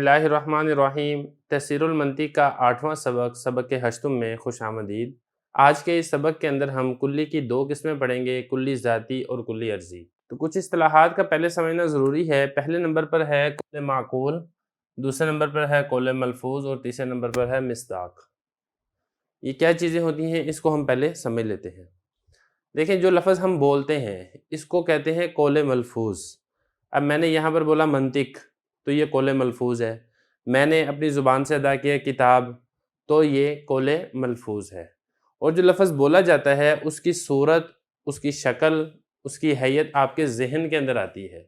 اللہ الرحمن الرحیم۔ تفسیر المنطق کا 8واں سبق ہشتم میں خوش آمدید۔ آج کے اس سبق کے اندر ہم کلی کی دو قسمیں پڑھیں گے، کلی ذاتی اور کلی عرضی۔ تو کچھ اصطلاحات کا پہلے سمجھنا ضروری ہے۔ پہلے نمبر پر ہے قول معقول، دوسرے نمبر پر ہے قول ملفوظ اور تیسرے نمبر پر ہے مصداق۔ یہ کیا چیزیں ہوتی ہیں اس کو ہم پہلے سمجھ لیتے ہیں۔ دیکھیں، جو لفظ ہم بولتے ہیں اس کو کہتے ہیں قول ملفوظ۔ اب میں نے یہاں پر بولا منطق تو یہ قول ملفوظ ہے، میں نے اپنی زبان سے ادا کیا کتاب تو یہ قول ملفوظ ہے۔ اور جو لفظ بولا جاتا ہے اس کی صورت، اس کی شکل، اس کی حیت آپ کے ذہن کے اندر آتی ہے۔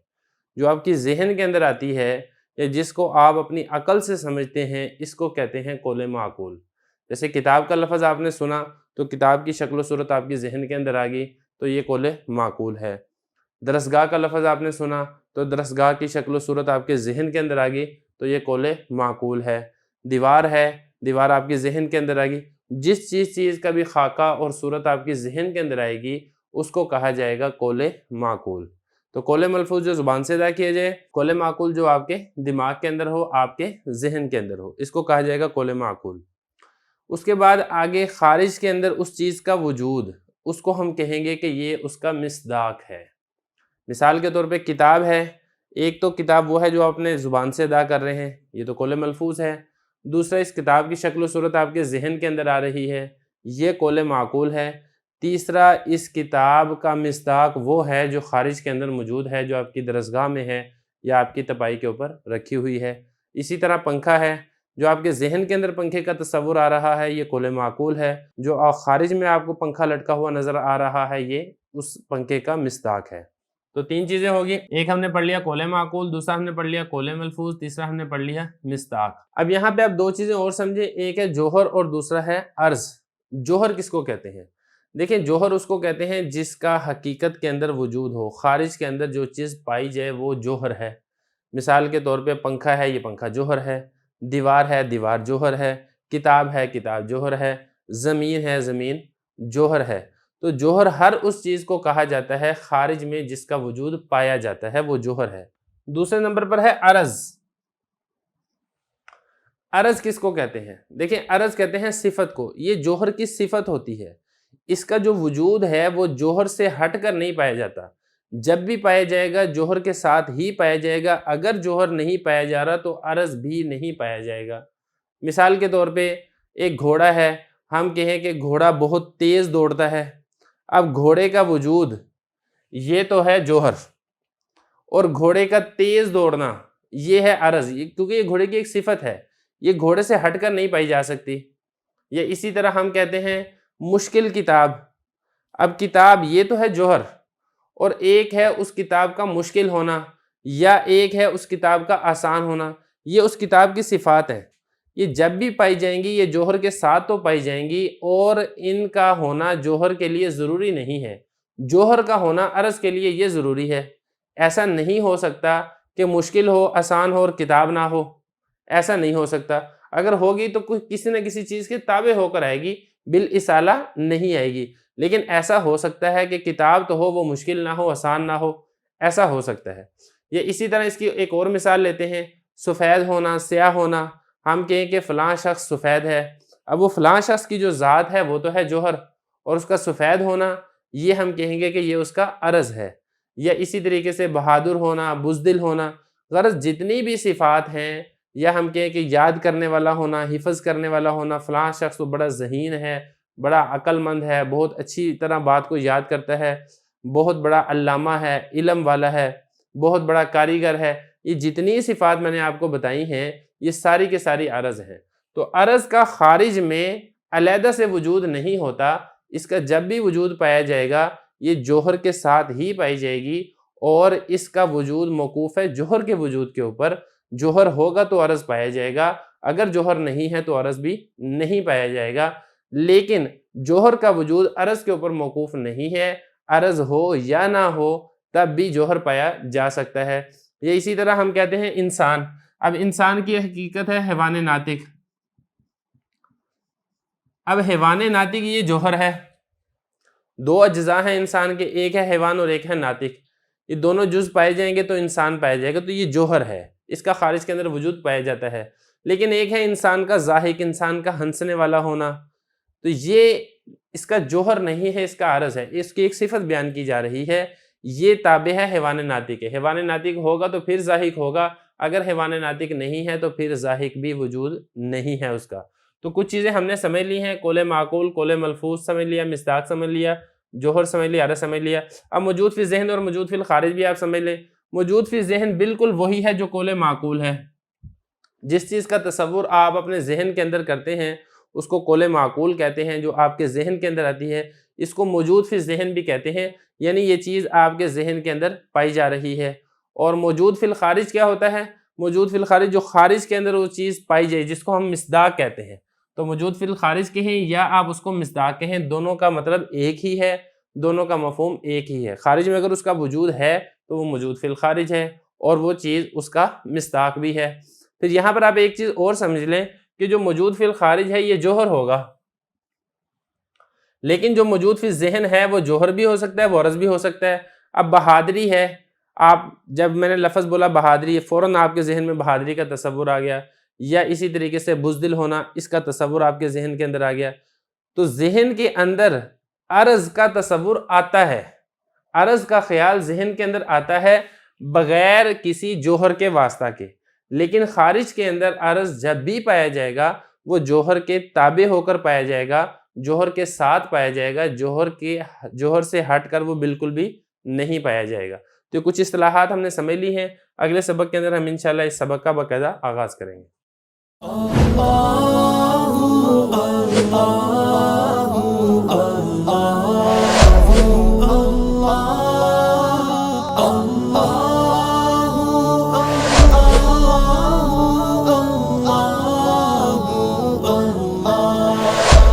جو آپ کی ذہن کے اندر آتی ہے یا جس کو آپ اپنی عقل سے سمجھتے ہیں اس کو کہتے ہیں قول معقول۔ جیسے کتاب کا لفظ آپ نے سنا تو کتاب کی شکل و صورت آپ کی ذہن کے اندر آ گئی تو یہ قول معقول ہے۔ درسگاہ کا لفظ آپ نے سنا تو درسگاہ کی شکل و صورت آپ کے ذہن کے اندر آ گئی تو یہ قول معقول ہے۔ دیوار ہے، دیوار آپ کے ذہن کے اندر آ گئی۔ جس چیز کا بھی خاکہ اور صورت آپ کے ذہن کے اندر آئے گی اس کو کہا جائے گا قول معقول۔ تو قول ملفوظ جو زبان سے ادا کیا جائے، قول معقول جو آپ کے دماغ کے اندر ہو، آپ کے ذہن کے اندر ہو، اس کو کہا جائے گا قول معقول۔ اس کے بعد آگے خارج کے اندر اس چیز کا وجود، اس کو ہم کہیں گے کہ یہ اس کا مصداق ہے۔ مثال کے طور پہ کتاب ہے، ایک تو کتاب وہ ہے جو آپ اپنے زبان سے ادا کر رہے ہیں، یہ تو قول ملفوظ ہے۔ دوسرا، اس کتاب کی شکل و صورت آپ کے ذہن کے اندر آ رہی ہے، یہ قول معقول ہے۔ تیسرا، اس کتاب کا مصداق وہ ہے جو خارج کے اندر موجود ہے، جو آپ کی درسگاہ میں ہے یا آپ کی تپائی کے اوپر رکھی ہوئی ہے۔ اسی طرح پنکھا ہے، جو آپ کے ذہن کے اندر پنکھے کا تصور آ رہا ہے یہ قول معقول ہے، جو خارج میں آپ کو پنکھا لٹکا ہوا نظر آ رہا ہے یہ اس پنکھے کا مصداق ہے۔ تو تین چیزیں ہوگی، ایک ہم نے پڑھ لیا قول معقول، دوسرا ہم نے پڑھ لیا قول ملفوظ، تیسرا ہم نے پڑھ لیا مصداق۔ اب یہاں پہ آپ دو چیزیں اور سمجھیں، ایک ہے جوہر اور دوسرا ہے عرض۔ جوہر کس کو کہتے ہیں؟ دیکھیں، جوہر اس کو کہتے ہیں جس کا حقیقت کے اندر وجود ہو، خارج کے اندر جو چیز پائی جائے وہ جوہر ہے۔ مثال کے طور پہ پنکھا ہے، یہ پنکھا جوہر ہے۔ دیوار ہے، دیوار جوہر ہے۔ کتاب ہے، کتاب جوہر ہے۔ زمین ہے، زمین جوہر ہے۔ تو جوہر ہر اس چیز کو کہا جاتا ہے خارج میں جس کا وجود پایا جاتا ہے، وہ جوہر ہے۔ دوسرے نمبر پر ہے عرض۔ عرض کس کو کہتے ہیں؟ دیکھیں، عرض کہتے ہیں صفت کو۔ یہ جوہر کی صفت ہوتی ہے، اس کا جو وجود ہے وہ جوہر سے ہٹ کر نہیں پایا جاتا۔ جب بھی پایا جائے گا جوہر کے ساتھ ہی پایا جائے گا، اگر جوہر نہیں پایا جا رہا تو عرض بھی نہیں پایا جائے گا۔ مثال کے طور پہ ایک گھوڑا ہے، ہم کہیں کہ گھوڑا بہت تیز دوڑتا ہے۔ اب گھوڑے کا وجود یہ تو ہے جوہر، اور گھوڑے کا تیز دوڑنا یہ ہے عرض، کیونکہ یہ گھوڑے کی ایک صفت ہے، یہ گھوڑے سے ہٹ کر نہیں پائی جا سکتی۔ یا اسی طرح ہم کہتے ہیں مشکل کتاب۔ اب کتاب یہ تو ہے جوہر، اور ایک ہے اس کتاب کا مشکل ہونا، یا ایک ہے اس کتاب کا آسان ہونا، یہ اس کتاب کی صفات ہیں۔ یہ جب بھی پائی جائیں گی یہ جوہر کے ساتھ تو پائی جائیں گی، اور ان کا ہونا جوہر کے لیے ضروری نہیں ہے، جوہر کا ہونا عرض کے لیے یہ ضروری ہے۔ ایسا نہیں ہو سکتا کہ مشکل ہو، آسان ہو اور کتاب نہ ہو، ایسا نہیں ہو سکتا۔ اگر ہوگی تو کسی نہ کسی چیز کے تابع ہو کر آئے گی، بالاصالہ نہیں آئے گی۔ لیکن ایسا ہو سکتا ہے کہ کتاب تو ہو، وہ مشکل نہ ہو، آسان نہ ہو، ایسا ہو سکتا ہے۔ یا اسی طرح اس کی ایک اور مثال لیتے ہیں، سفید ہونا، سیاہ ہونا۔ ہم کہیں کہ فلاں شخص سفید ہے، اب وہ فلاں شخص کی جو ذات ہے وہ تو ہے جوہر، اور اس کا سفید ہونا یہ ہم کہیں گے کہ یہ اس کا عرض ہے۔ یا اسی طریقے سے بہادر ہونا، بزدل ہونا، غرض جتنی بھی صفات ہیں، یا ہم کہیں کہ یاد کرنے والا ہونا، حفظ کرنے والا ہونا، فلاں شخص تو بڑا ذہین ہے، بڑا عقل مند ہے، بہت اچھی طرح بات کو یاد کرتا ہے، بہت بڑا علامہ ہے، علم والا ہے، بہت بڑا کاریگر ہے، یہ جتنی صفات میں نے آپ کو بتائی ہیں یہ ساری کے ساری عرض ہیں۔ تو عرض کا خارج میں علیحدہ سے وجود نہیں ہوتا، اس کا جب بھی وجود پایا جائے گا یہ جوہر کے ساتھ ہی پائی جائے گی، اور اس کا وجود موقوف ہے جوہر کے وجود کے اوپر۔ جوہر ہوگا تو عرض پایا جائے گا، اگر جوہر نہیں ہے تو عرض بھی نہیں پایا جائے گا۔ لیکن جوہر کا وجود عرض کے اوپر موقوف نہیں ہے، عرض ہو یا نہ ہو تب بھی جوہر پایا جا سکتا ہے۔ یہ اسی طرح ہم کہتے ہیں انسان۔ اب انسان کی حقیقت ہے حیوان ناطق۔ اب حیوان ناطق یہ جوہر ہے، دو اجزاء ہیں انسان کے، ایک ہے حیوان اور ایک ہے ناطق۔ یہ دونوں جز پائے جائیں گے تو انسان پایا جائے گا، تو یہ جوہر ہے۔ اس کا خارج کے اندر وجود پایا جاتا ہے۔ لیکن ایک ہے انسان کا ضاحک، انسان کا ہنسنے والا ہونا، تو یہ اس کا جوہر نہیں ہے، اس کا عرض ہے، اس کی ایک صفت بیان کی جا رہی ہے۔ یہ تابع ہے حیوان ناطق کے، حیوان ناطق ہوگا تو پھر ضاحک ہوگا، اگر حیوان ناطق نہیں ہے تو پھر ضاحک بھی وجود نہیں ہے اس کا۔ تو کچھ چیزیں ہم نے سمجھ لی ہیں، قول معقول، قول ملفوظ سمجھ لیا، مصداق سمجھ لیا، جوہر سمجھ لیا، عرض سمجھ لیا۔ اب موجود فی ذہن اور موجود فی الخارج بھی آپ سمجھ لیں۔ موجود فی ذہن بالکل وہی ہے جو قول معقول ہے۔ جس چیز کا تصور آپ اپنے ذہن کے اندر کرتے ہیں اس کو قول معقول کہتے ہیں، جو آپ کے ذہن کے اندر آتی ہے اس کو موجود فی ذہن بھی کہتے ہیں، یعنی یہ چیز آپ کے ذہن کے اندر پائی جا رہی ہے۔ اور موجود فی الخارج کیا ہوتا ہے؟ موجود فی الخارج جو خارج کے اندر وہ چیز پائی جائے جس کو ہم مصداق کہتے ہیں۔ تو موجود فی الخارج کہیں یا آپ اس کو مصداق کہیں، دونوں کا مطلب ایک ہی ہے، دونوں کا مفہوم ایک ہی ہے۔ خارج میں اگر اس کا وجود ہے تو وہ موجود فی الخارج ہے اور وہ چیز اس کا مصداق بھی ہے۔ پھر یہاں پر آپ ایک چیز اور سمجھ لیں کہ جو موجود فی الخارج ہے یہ جوہر ہوگا، لیکن جو موجود فی ذہن ہے وہ جوہر بھی ہو سکتا ہے، وہ عرض بھی ہو سکتا ہے۔ اب بہادری ہے، آپ جب میں نے لفظ بولا بہادری، فوراً آپ کے ذہن میں بہادری کا تصور آ گیا، یا اسی طریقے سے بزدل ہونا، اس کا تصور آپ کے ذہن کے اندر آ گیا۔ تو ذہن کے اندر عرض کا تصور آتا ہے، عرض کا خیال ذہن کے اندر آتا ہے بغیر کسی جوہر کے واسطہ کے، لیکن خارج کے اندر عرض جب بھی پایا جائے گا وہ جوہر کے تابع ہو کر پایا جائے گا، جوہر کے ساتھ پایا جائے گا، جوہر سے ہٹ کر وہ بالکل بھی نہیں پایا جائے گا۔ تو کچھ اصطلاحات ہم نے سمجھ لی ہیں، اگلے سبق کے اندر ہم انشاءاللہ اس سبق کا باقاعدہ آغاز کریں گے۔